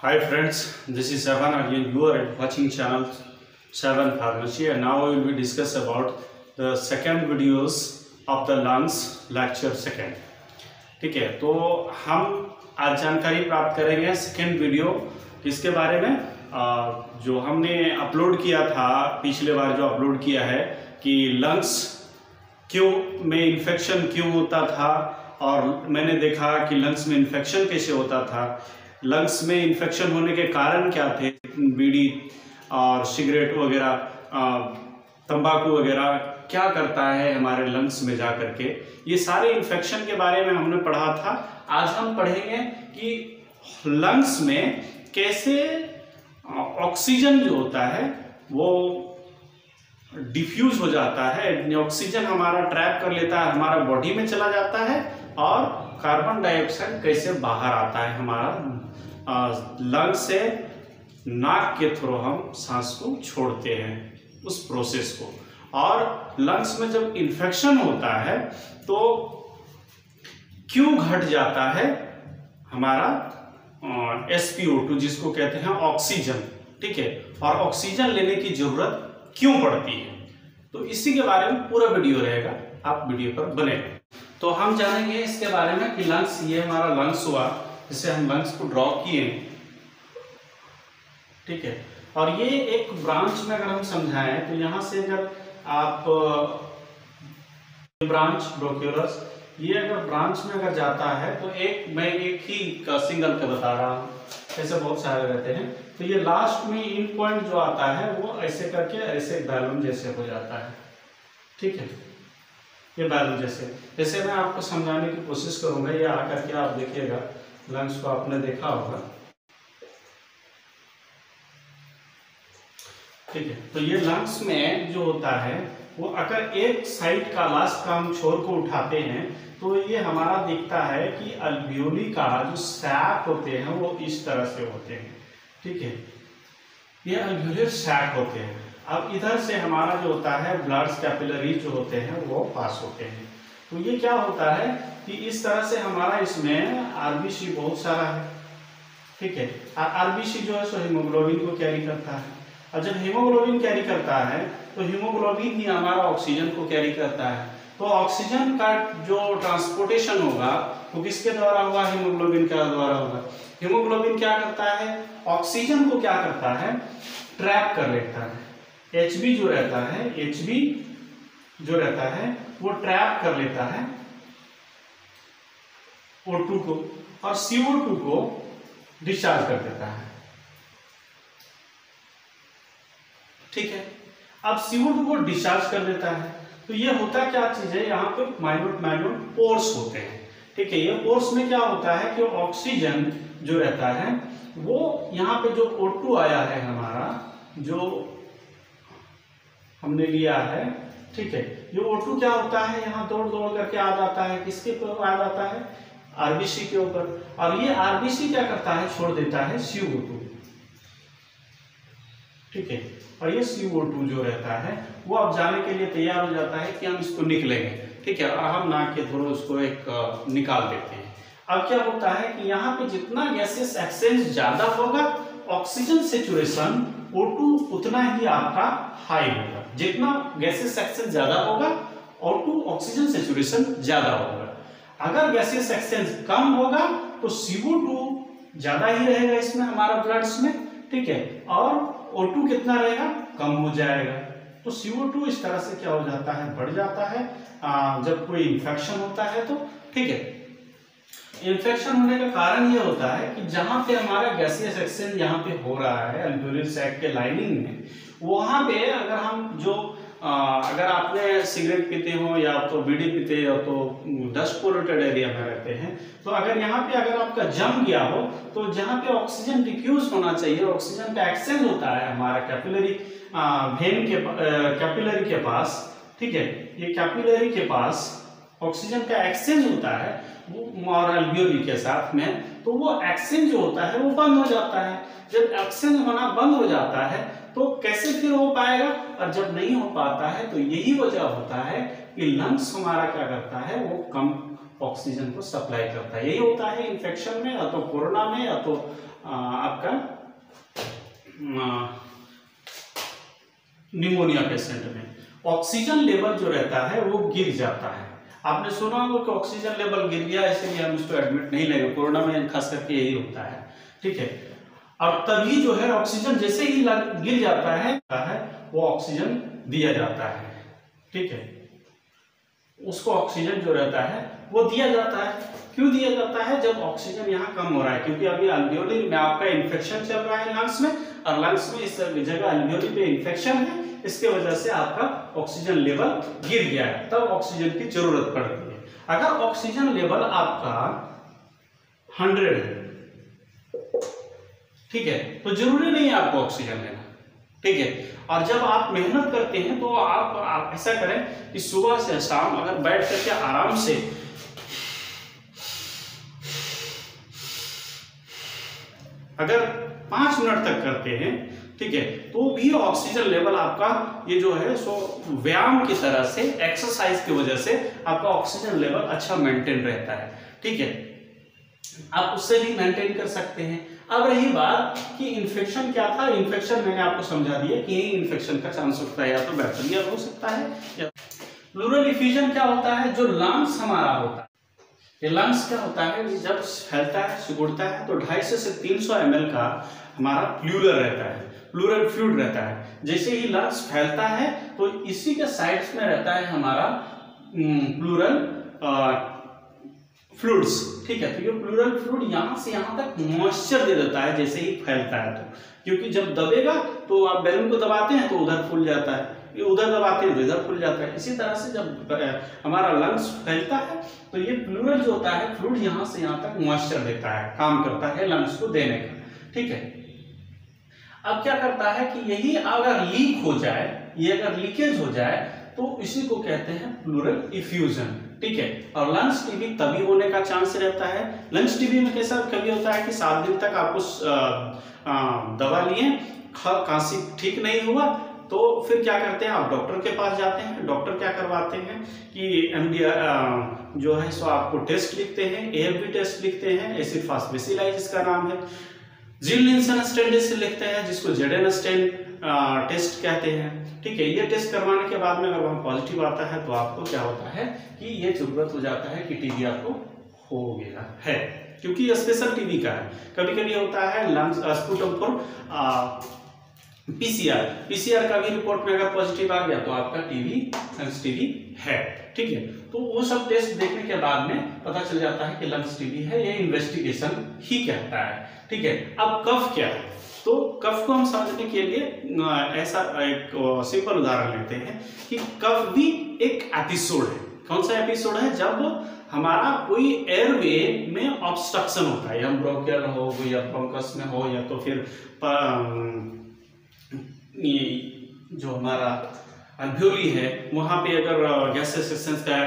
Hi friends, this is Evan again. You are watching channel 7 Pharmacy and now we will be discuss about the second videos of the lungs lecture second. ठीक है, तो हम आज जानकारी प्राप्त करेंगे second video इसके बारे में जो हमने अपलोड किया था पिछले बार जो अपलोड किया है कि लंग्स क्यों में इन्फेक्शन क्यों होता था और मैंने देखा कि लंग्स में इन्फेक्शन कैसे होता था, लंग्स में इन्फेक्शन होने के कारण क्या थे, बीड़ी और सिगरेट वगैरह तंबाकू वगैरह क्या करता है हमारे लंग्स में जा करके, ये सारे इन्फेक्शन के बारे में हमने पढ़ा था। आज हम पढ़ेंगे कि लंग्स में कैसे ऑक्सीजन जो होता है वो डिफ्यूज हो जाता है, ऑक्सीजन हमारा ट्रैप कर लेता है, हमारा बॉडी में चला जाता है और कार्बन डाइऑक्साइड कैसे बाहर आता है हमारा लंग से, नाक के थ्रू हम सांस को छोड़ते हैं उस प्रोसेस को। और लंग्स में जब इन्फेक्शन होता है तो क्यों घट जाता है हमारा SpO2 जिसको कहते हैं ऑक्सीजन, ठीक है, और ऑक्सीजन लेने की जरूरत क्यों पड़ती है, तो इसी के बारे में पूरा वीडियो रहेगा, आप वीडियो पर बने रहें। तो हम जानेंगे इसके बारे में कि लंग्स, ये हमारा लंग्स हुआ जिसे हम लंग्स को ड्रॉ किए, ठीक है, और ये एक ब्रांच में अगर हम समझाएं तो यहाँ से अगर आप ब्रांच ब्रोंक्यूलस, ये अगर ब्रांच में अगर जाता है तो मैं एक ही का सिंगल का बता रहा हूँ, ऐसे बहुत सारे रहते हैं, तो ये लास्ट में इन पॉइंट जो आता है वो ऐसे करके ऐसे बैलून जैसे हो जाता है, ठीक है, ये बैलून जैसे मैं आपको समझाने की कोशिश करूंगा। ये आकर के आप देखिएगा, लंग्स को आपने देखा होगा, ठीक है, तो ये लंग्स में जो होता है वो अगर एक साइड का लास्ट का हम छोर को उठाते हैं तो ये हमारा दिखता है कि अल्वियोली का जो सैक होते हैं वो इस तरह से होते हैं, ठीक है, ये अल्वियोलर सैक होते हैं। अब इधर से हमारा जो होता है ब्लड कैपिलरी जो होते हैं वो पास होते हैं, तो ये क्या होता है कि इस तरह से हमारा इसमें आरबीसी बहुत सारा है, ठीक है, आरबीसी जो है सो हीमोग्लोबिन को कैरी करता है, और जब हीमोग्लोबिन कैरी करता है तो हीमोग्लोबिन ही हमारा ऑक्सीजन को कैरी करता है, तो ऑक्सीजन का जो ट्रांसपोर्टेशन होगा वो किसके द्वारा होगा, हीमोग्लोबिन के द्वारा होगा। हीमोग्लोबिन क्या करता है, ऑक्सीजन को क्या करता है, ट्रैप कर लेता है, HB जो रहता है, HB जो रहता है वो ट्रैप कर लेता है O2 को और CO2 को डिस्चार्ज कर देता है, ठीक है। अब CO2 को डिस्चार्ज कर देता है तो ये होता क्या चीज है, यहाँ पे माइन्यूट पोर्स होते हैं, ठीक है, ये पोर्स में क्या होता है कि ऑक्सीजन जो रहता है वो यहाँ पे जो O2 आया है हमारा जो हमने लिया है, ठीक है, ये O2 क्या होता है यहाँ दौड़ दौड़ करके आ जाता है, किसके ऊपर आ जाता है, आरबीसी के ऊपर, और ये आरबीसी क्या करता है, छोड़ देता है CO2, ठीक है, और ये CO2 जो रहता है वो अब जाने के लिए तैयार हो जाता है कि हम इसको निकलेंगे, ठीक है, और हम नाक के थ्रू उसको एक निकाल देते हैं। अब क्या होता है कि यहाँ पे जितना गैसेस एक्सचेंज ज्यादा होगा ऑक्सीजन सेचुरेशन O2 उतना ही आपका हाई होगा, जितना गैसेस एक्सचेंज ज्यादा होगा O2 ऑक्सीजन सेचुरेशन ज्यादा होगा। अगर गैसेस एक्सचेंज कम होगा तो CO2 ज्यादा ही रहेगा इसमें हमारा ब्लड्स में, ठीक है, और O2 कितना रहेगा, कम हो जाएगा। तो CO2 इस तरह से क्या हो जाता है, बढ़ जाता है जब कोई इन्फेक्शन होता है तो, ठीक है। इन्फेक्शन होने का कारण ये होता है कि जहां पे हमारा गैसियस एक्सचेंज यहाँ पे हो रहा है अल्वियोलर सैक के लाइनिंग में, वहां पे अगर हम जो अगर आपने सिगरेट पीते हो या तो बीड़ी पीते हो तो डस्ट पोल्यूटेड एरिया में रहते हैं, तो अगर यहाँ पे अगर आपका जम गया हो तो जहाँ पे ऑक्सीजन डिफ्यूज होना चाहिए, ऑक्सीजन का एक्सचेंज होता है हमारा कैपिलरी वेन के कैपिलरी के पास, ठीक है, ये कैपिलरी के पास ऑक्सीजन का एक्सचेंज होता है वो और अल्वियोली के साथ में, तो वो एक्सचेंज जो होता है वो बंद हो जाता है। जब एक्सचेंज होना बंद हो जाता है तो कैसे फिर हो पाएगा, और जब नहीं हो पाता है तो यही वजह होता है कि लंग्स हमारा क्या करता है, वो कम ऑक्सीजन को सप्लाई करता है। यही होता है इन्फेक्शन में, या तो कोरोना में, या तो आपका निमोनिया पेशेंट में ऑक्सीजन लेवल जो रहता है वो गिर जाता है। आपने सुना होगा कि ऑक्सीजन लेवल गिर गया इसलिए हम इसको एडमिट नहीं लेंगे, कोरोना में खास करके यही होता है, ठीक है। और तभी जो है ऑक्सीजन जैसे ही गिर जाता है वो ऑक्सीजन दिया जाता है, ठीक है। उसको ऑक्सीजन जो रहता है वो दिया जाता है। क्यों दिया जाता है? जब ऑक्सीजन यहाँ कम हो रहा है, क्योंकि अभी अल्वियोली में आपका इन्फेक्शन चल रहा है लंग्स में, और लंग्स में इस जगह अल्वियोली पे इन्फेक्शन है, इसके वजह से आपका ऑक्सीजन लेवल गिर गया है, तब ऑक्सीजन की जरूरत पड़ती है। अगर ऑक्सीजन लेवल आपका 100 है, ठीक है, तो जरूरी नहीं है आपको ऑक्सीजन लेना, ठीक है। और जब आप मेहनत करते हैं तो आप ऐसा करें कि सुबह से शाम अगर बैठ करके आराम से अगर 5 मिनट तक करते हैं, ठीक है, तो भी ऑक्सीजन लेवल आपका ये जो है सो व्यायाम की तरह से, एक्सरसाइज की वजह से आपका ऑक्सीजन लेवल अच्छा मेंटेन रहता है, ठीक है। आप उससे भी मेंटेन कर सकते हैं। अब रही बात कि इन्फेक्शन क्या था, इन्फेक्शन मैंने आपको समझा दिया कि यही इन्फेक्शन का चांस होता है, या तो बैक्टीरिया हो सकता है या प्लूरल इफ्यूजन क्या होता है, जो लंग्स हमारा होता है, ये लंग्स क्या होता है, जब फैलता है, सिकुड़ता है, तो 250 से 300 ml का हमारा प्लूरल रहता है, प्लूरल फ्लूइड रहता है। जैसे ही लंग्स फैलता है तो इसी के साइड्स में रहता है हमारा प्लूरल फ्लूइड्स, ठीक है। तो ये प्लूरल फ्लूइड यहाँ से यहाँ तक मॉइस्चर दे देता है जैसे ही फैलता है, तो क्योंकि जब दबेगा तो आप बैलून को दबाते हैं तो उधर फूल जाता है, ये उधर दबाते हैं तो इधर फूल जाता है। इसी तरह से जब हमारा लंग्स फैलता है तो ये प्लूरल जो होता है फ्लूइड यहाँ से यहाँ तक मॉइस्चर देता है, काम करता है लंग्स को देने का, ठीक है। अब क्या करता है कि यही अगर लीक हो जाए, ये अगर लीकेज हो जाए तो इसी को कहते हैं प्लूरल इफ्यूजन, ठीक है। और लंग्स टीबी तभी होने का चांस रहता है। लंग्स टीबी में कैसा कभी होता है कि 7 दिन तक आपको दवा लिए, खांसी ठीक नहीं हुआ, तो फिर क्या करते हैं, आप डॉक्टर के पास जाते हैं। डॉक्टर क्या करवाते हैं कि MDR जो है सो आपको टेस्ट लिखते हैं, AFB टेस्ट लिखते हैं, एसिड फास्फेसिलाइज इसका नाम है, ज़िलेनिन स्टेन लिखते हैं जिसको ZN स्टेन टेस्ट कहते हैं, ठीक है। ये टेस्ट करवाने के बाद में अगर वहाँ पॉजिटिव आता है तो आपको क्या होता है कि ये जरूरत हो जाता है कि टीबी आपको हो गया है, क्योंकि स्पेशल टीबी का है। कभी कभी होता है लंग्स स्पुटम फॉर PCR का भी रिपोर्ट में अगर पॉजिटिव आ गया तो आपका लंग्स टीबी है, ठीक है। तो वो सब टेस्ट देखने के बाद में पता चल जाता है कि लंग्स टीबी है, ये इन्वेस्टिगेशन ही कहता है, ठीक है। अब कफ क्या है, तो कफ को हम समझने के लिए ऐसा एक सिंपल उदाहरण लेते हैं कि कफ भी एक एपिसोड है। कौन सा एपिसोड है? जब हमारा कोई एयरवे में ऑब्स्ट्रक्शन होता है, या ब्रोंकियल हो या ब्रोंकस में हो, या तो फिर जो हमारा अल्वियोली है वहाँ पे अगर गैसेशन का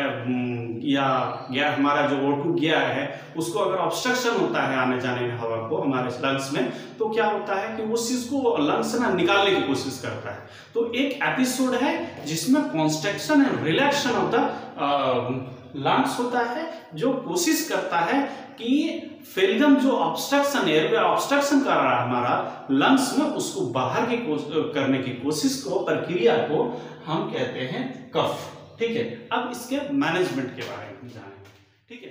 या हमारा जो O2 गया है उसको अगर ऑब्स्ट्रक्शन होता है आने जाने में हवा को हमारे लंग्स में, तो क्या होता है कि उस चीज को लंग्स से ना निकालने की कोशिश करता है। तो एक एपिसोड है जिसमें construction and रिलैक्शन of the lungs होता है, जो कोशिश करता है कि फेलगम जो ऑब्स्ट्रक्शन एयरवे ऑब्स्ट्रक्शन कर रहा है हमारा लंग्स में, उसको बाहर की करने की कोशिश को, प्रक्रिया को हम कहते हैं कफ, ठीक है। अब इसके मैनेजमेंट के बारे में जानें, ठीक है।